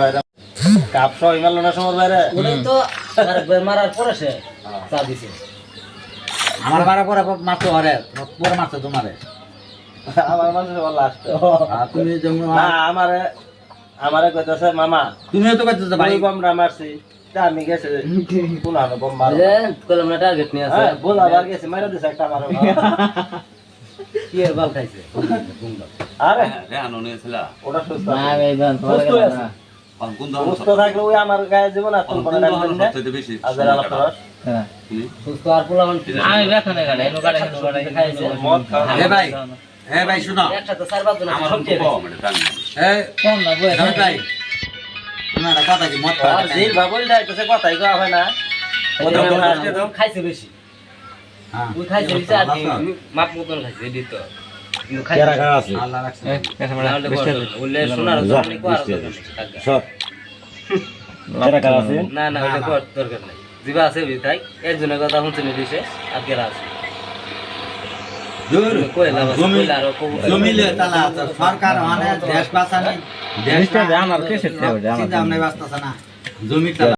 বাইরে কাপ সই মারলো না সমর বাইরে ওটাই তো মারার পরে সে চা দিছে আমার বাড়া পরে মারতো আরে পরে মারতো তোমারে আমার মানুষ লাস্ট তুমি যেমন না আমারে কইতাছে মামা তুমিও তো কইতেছো ভাই ভাই বমরা মারছি তা আমি গেছে পুনানো বম মারো যে কলম না টার্গেট নিয়ে আছে হ্যাঁ বোলাবার গেছে মাইরা দিছে একটা মারো কি এর বাল খাইছে আরে আনো নিয়েছিল ওটা সুস্থ না এই বাল সুস্থ আছে কোন সুস্থ থাকলে ওই আমার গায়ে জীবন আর তোর না সবচেয়ে বেশি আজের আলাপ করস হ্যাঁ সুস্থ আর পোলামান আমি বেখানে গাড়ি এনো গাড়ি খাইছে মদ খাওয়া এ ভাই শুনো একসাথে চার পাঁচ জন আমার সব খেয়ে কম এটা জানি এ কম না বই রমেশ ভাই তোমার কথা কি মত আর জির বাবুল যাইতেছে কথাই কওয়া হয় না খাইছে বেশি হ্যাঁ ওই খাইছে বেশি আর মাপ মতন খাইছে দিত কিন্তু খাইছে কেরা কারা আছে আল্লাহ রাখছে বললে শোনার জন্য করার দরকার নেই সব কেরা কারা আছে না না ওটা করার দরকার নেই জিবা আছে তাই একজনের কথা শুনছে নি দিছে আর কেরা আছে দূর কইলা বাস কইলা আর জমিলে তালা আছে সরকার মানে দেশ বাঁচানি দেশটা আমার কেসে চিন্তা ভাবনা বাঁচতেছে না জমি তালা